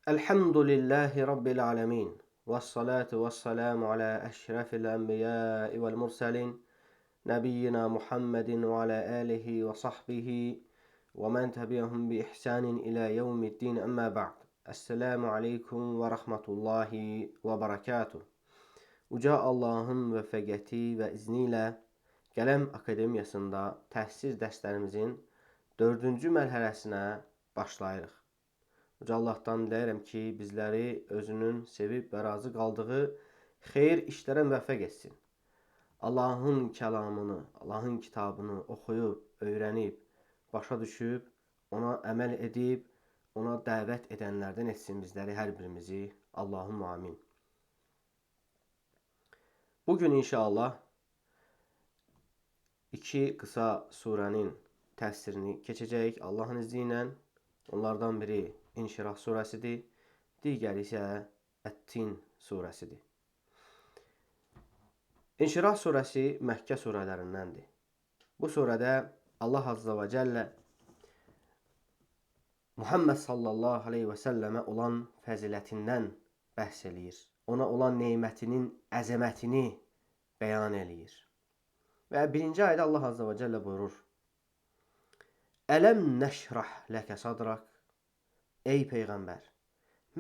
Elhamdülillahi Rabbil alemin. Vessalatu vesselamu ala eşrefil enbiyai vel murselin. Nebiyyina Muhammedin ve ala alihi ve sahbihi ve men tebi'ahum bi ihsanin ila yevmiddin emma ba'd. Esselamu aleyküm ve rahmetullahi ve berekatuh. Uca Allahın müvəffəqiyyəti və izni ilə Qələm Akademiyasında təhsil dərslərimizin 4-cü mərhələsinə başlayırıq. Uca Allahdan diləyirəm ki, bizləri özünün sevib və razı qaldığı xeyir işlərə müvəffəq etsin. Allahın kəlamını, Allahın kitabını oxuyub, öyrənib, başa düşüb, ona əməl edib, ona dəvət edənlərdən etsin bizləri, hər birimizi. Allahümme amin. Bugün inşallah iki qısa surənin təfsirini keçəcəyik Allahın izni ilə. Onlardan biri İnşirah surəsidir, digəri isə Ət-Tin surəsidir. İnşirah surəsi Məkkə surələrindəndir. Bu surədə Allah Azza və Cəllə Muhammed sallallahu aleyhi və səlləmə olan fəzilətindən bəhs eləyir. Ona olan neymətinin əzəmətini bəyan eləyir. Və birinci ayədə Allah Azza və Cəllə buyurur: Ələm nəşrah ləkə sadrak. Ey Peyğəmbər,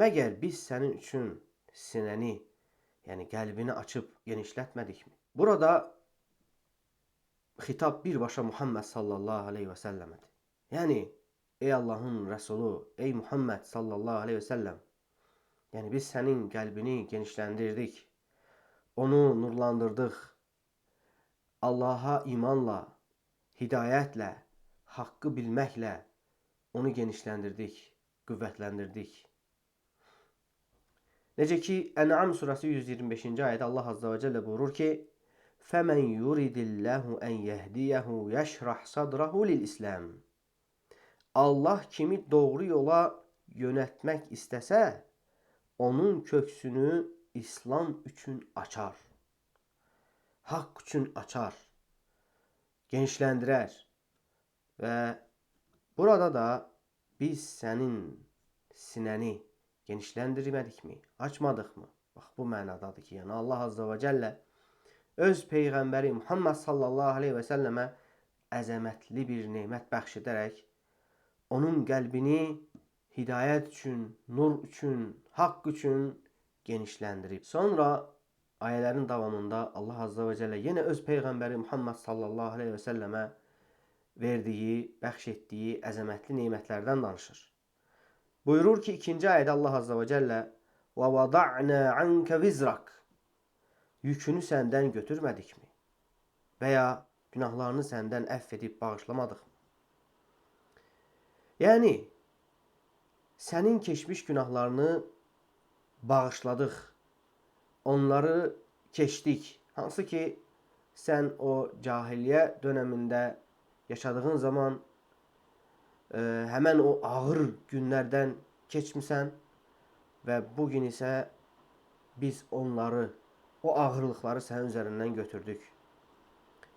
məgər biz sənin üçün sinəni, yəni qəlbini açıb genişlətmədikmi? Burada xitab birbaşa Muhammed sallallahu aleyhi və səlləmədir. Yəni, ey Allahın Rəsulu, ey Muhammed sallallahu aleyhi və səlləm, yəni biz sənin qəlbini genişləndirdik, onu nurlandırdıq, Allaha imanla, hidayətlə, haqqı bilməklə onu genişləndirdik, qüvvətləndirdik. Necə ki, Ən'am surəsi 125-ci ayədə Allah Azza və Cəllə buyurur ki, فَمَنْ يُرِدِ اللّٰهُ أَنْ يَهْدِيَهُ يَشْرَحْ صَدْرَهُ لِلْإِسْلَامِ. Allah kimi doğru yola yönətmək istəsə, onun köksünü İslam üçün açar. Haqq üçün açar, genişləndirər. Və burada da biz sənin sinəni genişləndirmədikmi, açmadıqmı? Bax, bu mənadadır ki, yəni Allah Azza və Cəllə öz Peyğəmbəri Muhammed sallallahu aleyhi və səlləmə əzəmətli bir nemət bəxş edərək, onun qəlbini hidayət üçün, nur üçün, haqq üçün genişləndirib. Sonra ayələrin davamında Allah Azza və Cəllə yenə öz Peyğəmbəri Muhammed sallallahu aleyhi və səlləmə verdiyi, bəxş etdiyi əzəmətli nemətlərdən danışır. Buyurur ki, ikinci ayədə Allah Azza və Cəllə وَوَضَعْنَا عَنْكَ وِزْرَكَ. Yükünü səndən götürmədikmi? Və ya günahlarını səndən əff edib bağışlamadıq mı? Yəni, sənin keçmiş günahlarını bağışladıq, onları keçdik. Hansı ki, sən o cahiliyyə dönəmində yaşadığın zaman həmən o ağır günlərdən keçmisən və bugün isə biz onları, o ağırlıqları sənin üzərindən götürdük.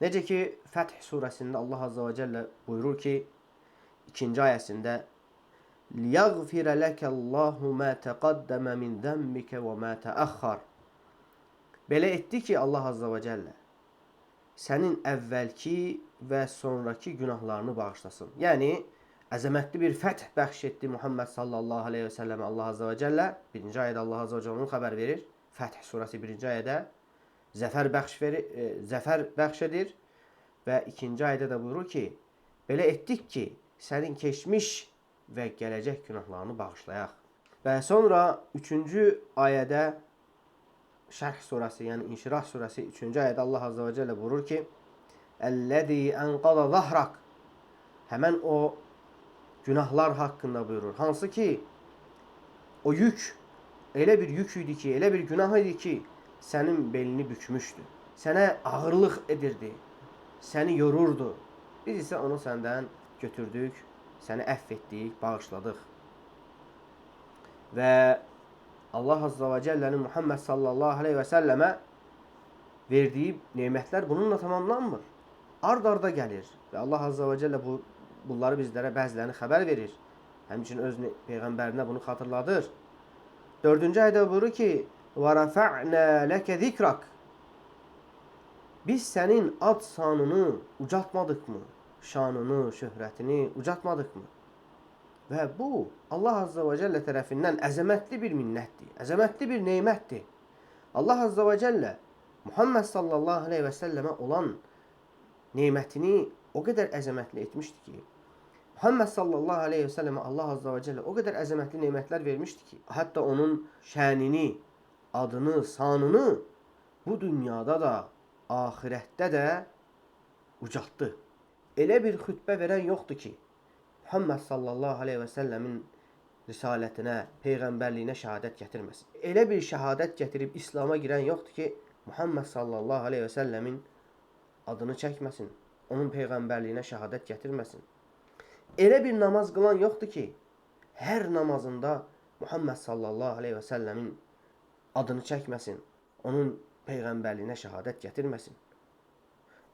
Necə ki, Fəth surəsində Allah Azza və Cəllə buyurur ki, ikinci ayəsində لِيَغْفِرَ لَكَ اللّٰهُ مَا تَقَدَّمَ مِنْ ذَنْبِكَ وَمَا تَأَخَّرْ. Belə etdi ki, Allah Azza və Cəllə sənin əvvəlki və sonraki günahlarını bağışlasın. Yəni, əzəmətli bir fəth bəxş etdi Muhammed sallallahu aleyhi və səlləmə Allah Azza və Cəllə. Birinci ayədə Allah Azza və Cəllə onu xəbər verir. Fəth surəsi birinci ayədə zəfər bəxş edir. Və ikinci ayədə də buyurur ki, belə etdik ki, sənin keçmiş və gələcək günahlarını bağışlayaq. Və sonra üçüncü ayədə Şərh surəsi, yəni İnşirah surəsi 3-cü ayədə Allah Azza və Cəllə buyurur ki, Əl-ləzi ənqada zahrak. Həmən o günahlar haqqında buyurur. Hansı ki, o yük elə bir yük idi ki, elə bir günah idi ki, sənin belini bükmüşdü. Sənə ağırlıq edirdi, səni yorurdu. Biz isə onu səndən götürdük, səni əff etdik, bağışladıq. Və Allah Azza və Cəllənin Muhammed sallallahu aleyhi və səlləmə verdiyi nemətlər bununla tamamlanmır. Ard-arda gəlir və Allah Azza və Cəllə bunları bizlərə bəzilərini xəbər verir. Həmçinin öz Peyğəmbərinə bunu xatırladır. 4-cü ayədə buyurur ki, وَرَفَعْنَا لَكَ ذِكْرَكَ Biz sənin ad sanını ucaltmadıqmı? Şanını, şöhrətini ucaltmadıqmı? Və bu, Allah Azze və Cəllə tərəfindən əzəmətli bir minnətdir, əzəmətli bir neymətdir. Allah Azze və Cəllə Muhammed sallallahu aleyhi və səlləmə olan neymətini o qədər əzəmətli etmişdi ki, Muhammed sallallahu aleyhi və səlləmə Allah Azze və Cəllə o qədər əzəmətli neymətlər vermişdi ki, hətta onun şənini, adını, sanını bu dünyada da, ahirətdə də ucaltdı. Elə bir xütbə verən yoxdur ki, Muhammed sallallahu aleyhi və səlləmin risalətinə, peyğəmbərliyinə şəhadət gətirməsin. Elə bir şəhadət gətirib İslam'a girən yoxdur ki, Muhammed sallallahu aleyhi və səlləmin adını çəkməsin, onun peyğəmbərliyinə şəhadət gətirməsin. Elə bir namaz qılan yoxdur ki, hər namazında Muhammed sallallahu aleyhi və səlləmin adını çəkməsin, onun peyğəmbərliyinə şəhadət gətirməsin.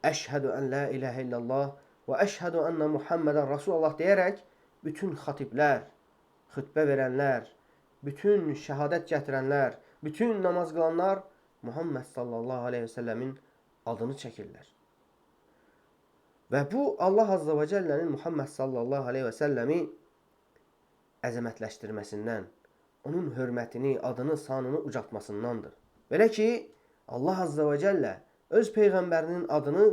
Əşhədü ən la iləhə illallah və əşhədü ənə Muhammedən Rasulullah deyərək bütün xatiblər, xütbə verənlər, bütün şəhadət gətirənlər, bütün namaz qılanlar Muhammed sallallahu aleyhi və səlləmin adını çəkirlər. Və bu Allah Azze və Cəllənin Muhammed sallallahu aleyhi və səlləmi əzəmətləşdirməsindən, onun hörmətini, adını, sanını ucaltmasındandır. Belə ki, Allah Azze və Cəllə öz peyğəmbərinin adını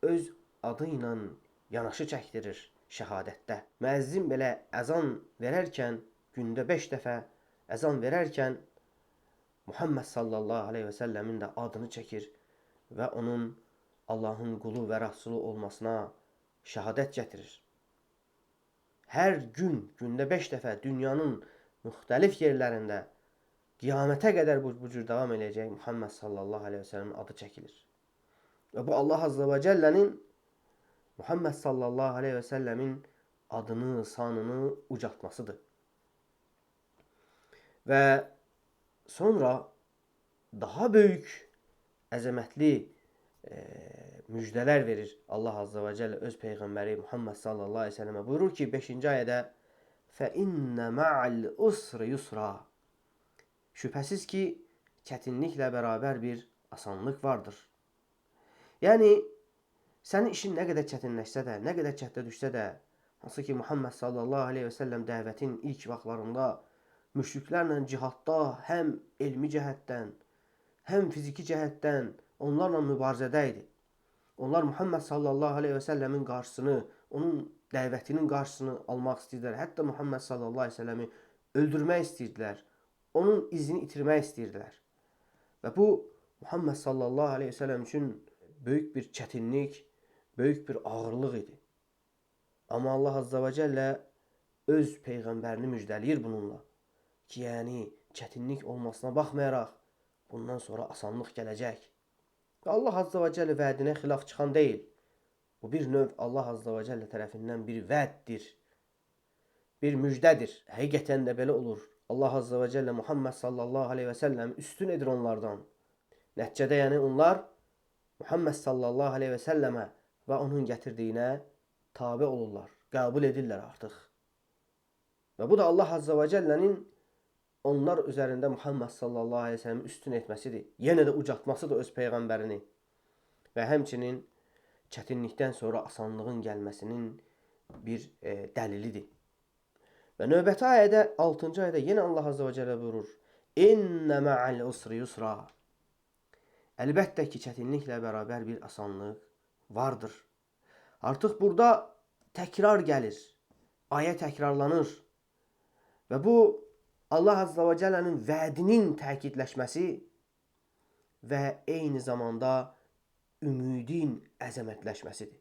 öz adı ilə yanaşı çəkdirir şəhadətdə. Müəzzin belə əzan verərkən, gündə 5 dəfə əzan verərkən Muhammed sallallahu aleyhi və səlləmin də adını çəkir və onun Allahın qulu və rəsulu olmasına şəhadət gətirir. Hər gün, gündə 5 dəfə dünyanın müxtəlif yerlərində qiyamətə qədər bu cür davam eləyəcək Muhammed sallallahu aleyhi və səlləmin adı çəkilir. Və bu Allah Azze və Cəllənin Muhammed sallallahu aleyhi və səlləmin adını, sanını ucaltmasıdır. Və sonra daha böyük, əzəmətli müjdələr verir Allah Azze və Cəllə öz peyğəmbəri Muhammed sallallahu aleyhi və səlləmə. Buyurur ki, 5-ci ayədə فَإِنَّ مَعَ الْأُسْرِ يُسْرًا Şübhəsiz ki, çətinliklə bərabər bir asanlıq vardır. Yəni, sənin işin nə qədər çətinləşsə də, nə qədər çətdə düşsə də, hansı ki, Muhammed sallallahu aleyhi və səlləm dəvətin ilk vaxtlarında müşriklərlə cihadda həm elmi cəhətdən, həm fiziki cəhətdən onlarla mübarizədə idi. Onlar Muhammed sallallahu aleyhi və səlləmin qarşısını, onun dəvətinin qarşısını almaq istəyirdilər. Hətta Muhammed sallallahu aleyhi və səlləmi öldürmək istəyirdilər. Onun izini itirmək istəyirdilər. Və bu, Muhammed sallallahu aleyhi və səlləm üçün böyük bir çətinlik, böyük bir ağırlıq idi. Amma Allah Azze və Cəllə öz peyğəmbərini müjdəliyir bununla. Ki, yəni, çətinlik olmasına baxmayaraq, bundan sonra asanlıq gələcək. Və Allah Azze və Cəllə vədinə xilaf çıxan deyil. Bu bir növ Allah Azze və Cəllə tərəfindən bir vəddir, bir müjdədir. Həqiqətən də belə olur. Allah Azze və Cəllə Muhammed sallallahu aleyhi və səlləm üstün edir onlardan. Nəticədə yəni onlar Muhammed sallallahu aleyhi və səlləmə və onun gətirdiyinə tabi olurlar, qəbul edirlər artıq. Və bu da Allah Azze və Cəllənin onlar üzərində Muhammed sallallahu aleyhi və səlləmi üstün etməsidir. Yenə də ucaltmasıdır öz peyğəmbərini. Və həmçinin çətinlikdən sonra asanlığın gəlməsinin bir dəlilidir. Və növbəti ayədə, 6-cı ayədə yenə Allah Azze və Cəllə buyurur. İnnə ma'al usri yusra. Əlbəttə ki, çətinliklə bərabər bir asanlıq vardır. Artıq burada təkrar gəlir. Ayə təkrarlanır. Və bu, Allah Azze və Cəllənin vədinin təkidləşməsi və eyni zamanda ümidin əzəmətləşməsidir.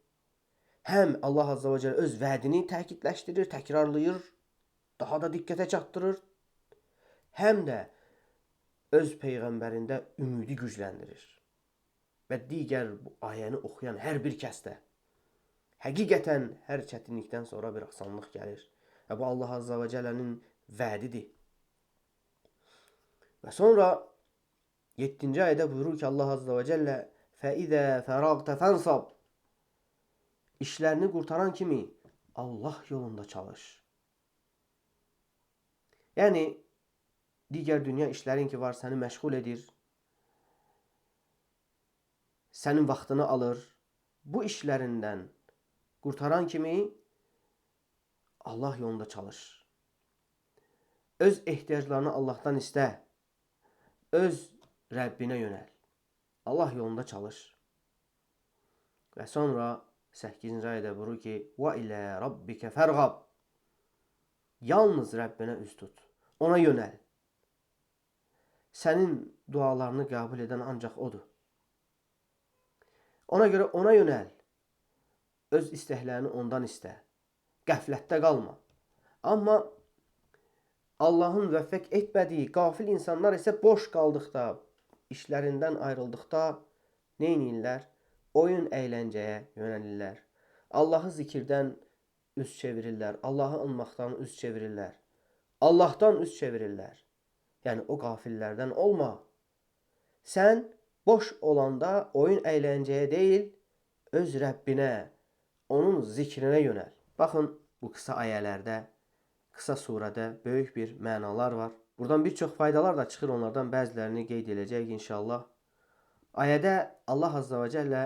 Həm Allah Azze və Cəllə öz vədini təkidləşdirir, təkrarlayır, daha da diqqətə çatdırır, həm də öz peyğəmbərində ümidi gücləndirir. Və digər bu ayəni oxuyan hər bir kəsdə həqiqətən hər çətinlikdən sonra bir asanlıq gəlir. Və bu Allah Azze və Cəllənin vədidir. Və sonra 7-ci ayədə buyurur ki, Allah Azze və Cəllə فَإِذَا فَرَغْتَ فَانْصَبْ İşlərini qurtaran kimi Allah yolunda çalış. Yəni, digər dünya işlərin ki var səni məşğul edir, sənin vaxtını alır. Bu işlərindən qurtaran kimi Allah yolunda çalış. Öz ehtiyaclarını Allahdan istə. Öz Rəbbinə yönəl. Allah yolunda çalış. Və sonra 8-ci ayədə buyurur ki: "Və ilə rabbikə fərğab." Yalnız Rəbbinə üz tut. Ona yönəl. Sənin dualarını qəbul edən ancaq odur. Ona görə ona yönəl. Öz istəklərini ondan istə. Qəflətdə qalma. Amma Allahın müvəffəq etmədiyi qafil insanlar isə boş qaldıqda, işlərindən ayrıldıqda nə edirlər? Oyun əyləncəyə yönəlirlər. Allahı zikirdən üz çevirirlər. Allahı anmaqdan üz çevirirlər. Allahdan üz çevirirlər. Yəni o qafillərdən olma. Sən boş olanda oyun əyləncəyə deyil, öz Rəbbinə, onun zikrinə yönəl. Baxın, bu qısa ayələrdə, qısa surədə böyük bir mənalar var. Buradan bir çox faydalar da çıxır, onlardan bəzilərini qeyd edəcəyik inşallah. Ayədə Allah Azza və Cəllə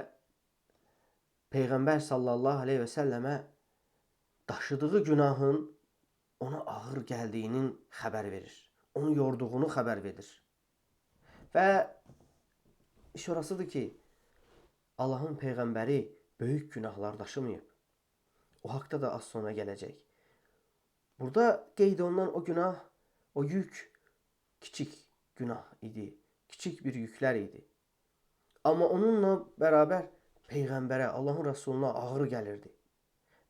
Peyğəmbər sallallahu aleyhi və səlləmə daşıdığı günahın ona ağır gəldiyinin xəbər verir. Onu yorduğunu xəbər verir. Və iş orasıdır ki, Allahın Peyğəmbəri böyük günahlar daşımayıb. O haqda da az sonra gələcək. Burada qeyd olunan o günah, o yük kiçik günah idi. Kiçik bir yüklər idi. Amma onunla bərabər Peyğəmbərə, Allahın Rəsuluna ağır gəlirdi.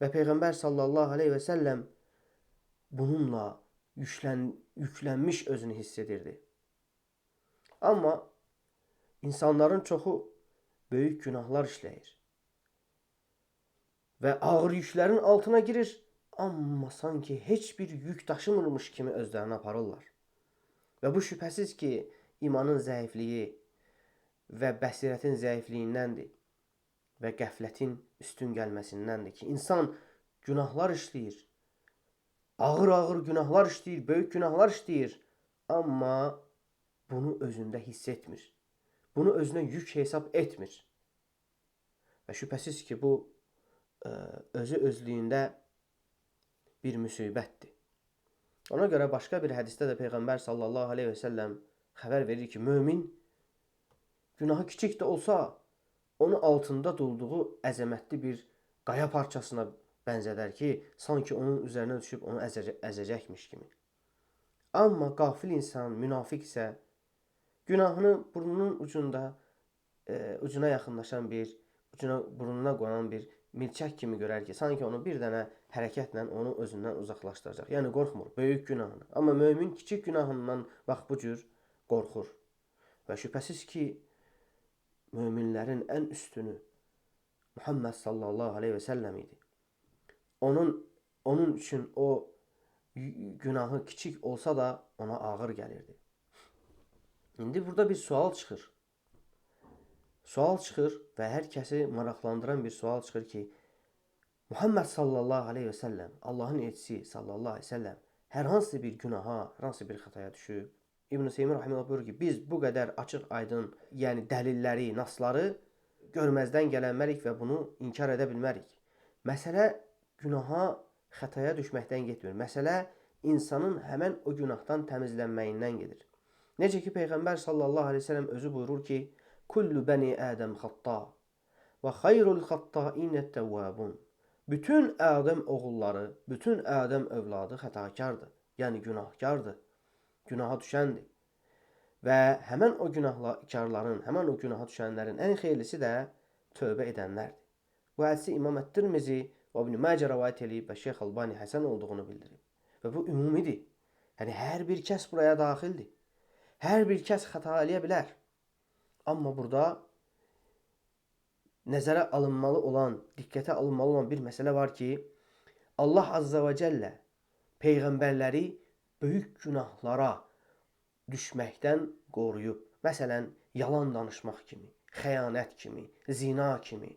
Və Peyğəmbər sallallahu aleyhi və səlləm bununla yüklənmiş özünü hiss edirdi. Amma insanların çoxu böyük günahlar işləyir. Və ağır yüklərin altına girir, amma sanki heç bir yük daşımırmış kimi özlərini aparırlar. Və bu şübhəsiz ki, imanın zəifliyi və bəsirətin zəifliyindəndir və qəflətin üstün gəlməsindəndir ki, insan günahlar işləyir, ağır günahlar işləyir, böyük günahlar işləyir, amma bunu özündə hiss etmir. Bunu özünə yük hesab etmir. Və şübhəsiz ki, bu özü özlüyündə bir müsibətdir. Ona görə başqa bir hədisdə də Peyğəmbər sallallahu aleyhi və səlləm xəbər verir ki, mömin günahı kiçik də olsa, onu altında durduğu əzəmətli bir qaya parçasına bənzədər ki, sanki onun üzərinə düşüb onu əzəcəkmiş kimi. Amma qafil insan, münafiq isə günahını burnunun ucuna yaxınlaşan burnuna qonan bir milçək kimi görər ki, sanki onu bir dənə hərəkətlə onu özündən uzaqlaşdıracaq. Yəni qorxmur böyük günahını. Amma mömin kiçik günahından bax bu cür qorxur. Və şübhəsiz ki, möminlərin ən üstünü Muhammed sallallahu aleyhi və səlləm idi. Onun üçün o günahı kiçik olsa da ona ağır gəlirdi. İndi burada bir sual çıxır. Sual çıxır və hər kəsi maraqlandıran bir sual çıxır ki, Muhammed sallallahu aleyhi və səlləm, Allahın elçisi sallallahu aleyhi və səlləm hər hansı bir günaha, hər hansı bir xətaya düşüb. İbn-i Seymur rahimehullah buyurur ki, biz bu qədər açıq aydın, yəni dəlilləri, nasları görməzdən gələnmərik və bunu inkar edə bilmərik. Məsələ günaha, xətaya düşməkdən getmir. Məsələ insanın həmən o günahdan təmizlənməyindən gedir. Necə ki, Peyğəmbər sallallahu aleyhi ve sellem özü buyurur ki, Kullu bəni Ədəm xatta və xayrul xattainət təvvəbun. Bütün Ədəm oğulları, bütün Ədəm övladı xətakardır, yəni günahkardır, günaha düşəndir. Və həmən o günahkarların, həmən o günaha düşənlərin ən xeyirlisi də tövbə edənlərdir. Bu hədisi İmam Ət-Tirmizi və İbn Məcə rəvayət edib və Şeyx Albani Həsən olduğunu bildirib. Və bu ümumidir. Yəni, hər bir kəs buraya daxildir. Hər bir kəs xəta eləyə bilər. Amma burada nəzərə alınmalı olan, diqqətə alınmalı olan bir məsələ var ki, Allah Azza və Cəllə Peyğəmbərləri böyük günahlara düşməkdən qoruyub. Məsələn, yalan danışmaq kimi, xəyanət kimi, zina kimi.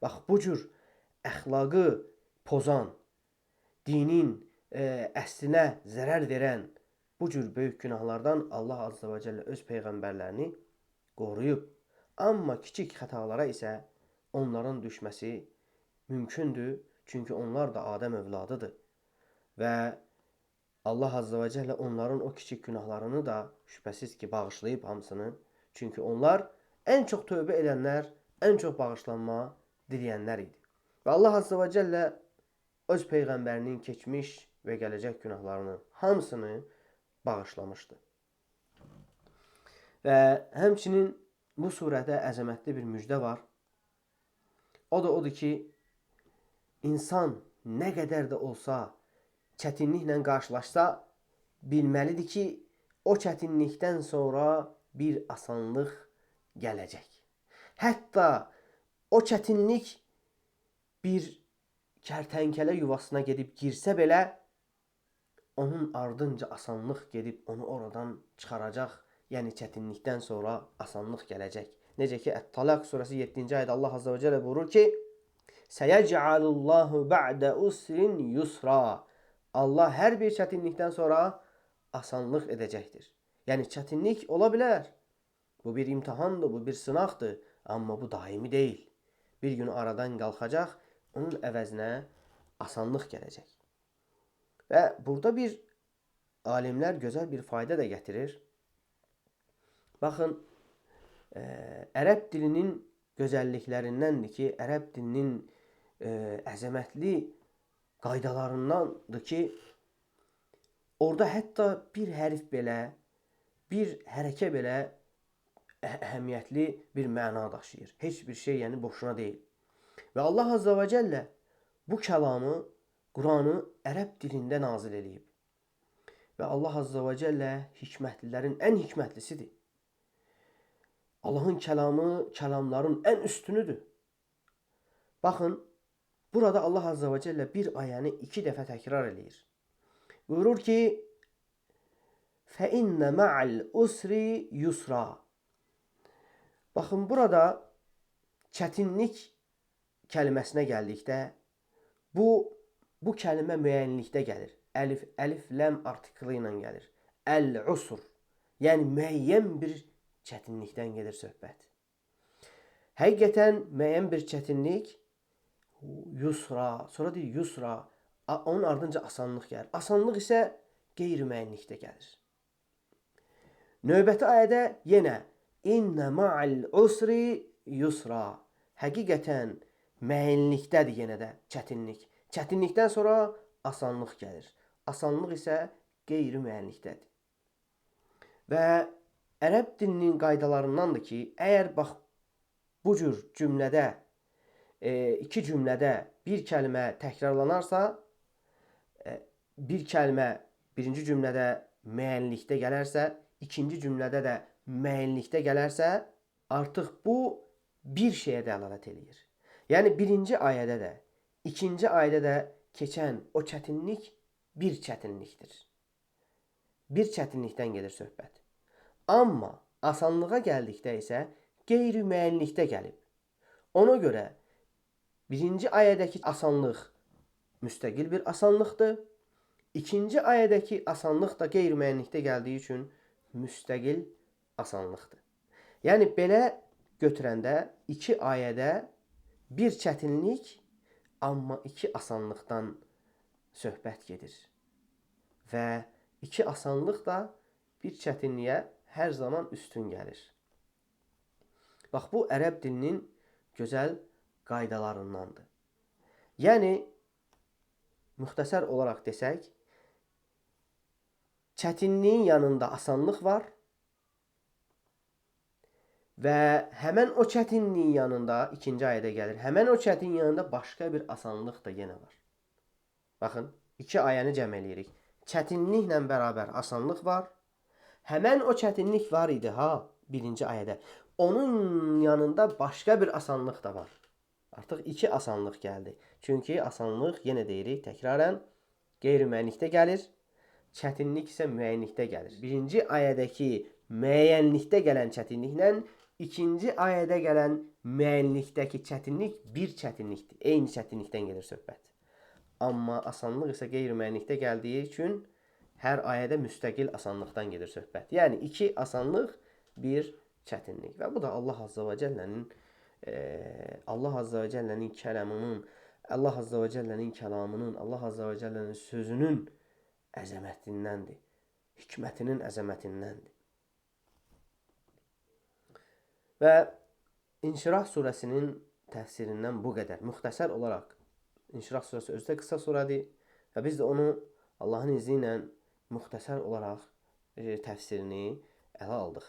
Bax, bu cür əxlaqı pozan, dinin əslinə zərər verən bu cür böyük günahlardan Allah Azze ve Celle öz peyğəmbərlərini qoruyub. Amma kiçik xətalara isə onların düşməsi mümkündür. Çünki onlar da Adəm övladıdır. Və Allah Azze ve Celle onların o kiçik günahlarını da şübhəsiz ki bağışlayıb hamısını. Çünki onlar en çok tövbə edənlər, en çok bağışlanma diləyənlər idi. Və Allah Azze ve Celle öz peyğəmbərinin keçmiş və gələcək günahlarını hamısını bağışlamışdı. Və həmçinin bu surədə əzəmətli bir müjdə var. O da odur ki, insan nə qədər də olsa çətinliklə qarşılaşsa, bilməlidir ki, o çətinlikdən sonra bir asanlıq gələcək. Hətta o çətinlik bir kərtənkələ yuvasına gedib girsə belə, onun ardınca asanlıq gedib onu oradan çıxaracaq. Yəni çətinlikdən sonra asanlıq gələcək. Necə ki Ət-Talaq surəsi 7-ci ayədə Allah Azze ve Celle buyurur ki: "Seyec'alullahu ba'de usrin yusra." Allah hər bir çətinlikdən sonra asanlıq edəcəkdir. Yəni çətinlik ola bilər. Bu bir imtihandır, bu bir sınaqdır. Amma bu daimi deyil. Bir gün aradan qalxacaq, onun əvəzinə asanlıq gələcək. Və burada bir alimlər gözəl bir fayda da gətirir. Baxın, ərəb dilinin gözəlliklərindəndir ki, ərəb dilinin əzəmətli qaydalarındandır ki, orada hətta bir hərf belə, bir hərəkə belə əhəmiyyətli bir məna daşıyır. Heç bir şey yəni boşuna deyil. Və Allah Azze ve Celle bu kəlamı, Quranı ərəb dilində nazil edib. Və Allah Azze ve Celle hikmətlilərin ən hikmətlisidir. Allah'ın kəlamı, kəlamların ən üstünüdür. Baxın, burada Allah Azze ve Celle bir ayəni 2 dəfə təkrar edir. Buyurur ki, فَإِنَّ مَعَ الْأُسْرِ يُسْرًا. Baxın, burada çətinlik kəlməsinə gəldikdə, bu kəlmə müəyyənlikdə gəlir. Əlif, ləm artiklı ilə gəlir. Əl-usr. Yəni müəyyən bir çətinlikdən gedir söhbət. Həqiqətən müəyyən bir çətinlik yusra, sonra deyir yusra, onun ardınca asanlıq gəlir. Asanlıq isə qeyri-müəyyənlikdə gəlir. Növbəti ayədə yenə İnnə ma'al usri yusra. Həqiqətən müəyyənlikdədir yenə də çətinlik. Çətinlikdən sonra asanlıq gəlir. Asanlıq isə qeyri-müəyyənlikdədir. Və ərəb dilinin qaydalarındandır ki, əgər bax bu cür cümlədə, iki cümlədə bir kəlmə təkrarlanarsa, bir kəlmə birinci cümlədə müəyyənlikdə gələrsə, ikinci cümlədə də müəyyənlikdə gələrsə, artıq bu bir şeyə dəlalət edir. Yəni birinci ayədə də, ikinci ayədə də keçən o çətinlik bir çətinlikdir. Bir çətinlikdən gedir söhbət. Amma asanlığa gəldikdə isə qeyri-müəyyənlikdə gəlib. Ona görə birinci ayədəki asanlıq müstəqil bir asanlıqdır. İkinci ayədəki asanlıq da qeyri-müəyyənlikdə gəldiyi üçün müstəqil asanlıqdır. Yəni belə götürəndə iki ayədə bir çətinlik, amma iki asanlıqdan söhbət gedir. Və iki asanlıq da bir çətinliyə hər zaman üstün gəlir. Bax, bu ərəb dilinin gözəl qaydalarındandır. Yəni, müxtəsər olaraq desək, çətinliyin yanında asanlıq var və həmən o çətinliyin yanında, ikinci ayədə gəlir, həmən o çətinliyin yanında başqa bir asanlıq da yenə var. Baxın, iki ayəni cəm eləyirik. Çətinliklə bərabər asanlıq var. Həmən o çətinlik var idi birinci ayədə. Onun yanında başqa bir asanlıq da var. Artıq iki asanlıq gəldi. Çünki asanlıq, yenə deyirik təkrarən, qeyri-müəyyənlikdə gəlir. Çətinlik isə müəyyənlikdə gəlir. Birinci ayədəki müəyyənlikdə gələn çətinliklə ikinci ayədə gələn müəyyənlikdəki çətinlik bir çətinlikdir. Eyni çətinlikdən gedir söhbət. Amma asanlıq isə qeyri-müəyyənlikdə gəldiyi üçün Hər ayədə müstəqil asanlıqdan gedir söhbət. Yəni 2 asanlıq, 1 çətinlik. Və bu da Allah Azza və Cəllənin kələminin, Allah Azza və Cəllənin kəlamının, Allah Azza və Cəllənin sözünün əzəmətindəndir. Hikmətinin əzəmətindəndir. Və İnşirah surəsinin təfsirindən bu qədər. Müxtəsər olaraq İnşirah surəsi özü də qısa surədir və biz də onu Allahın izni ilə müxtəsər olaraq təfsirini ələ aldıq.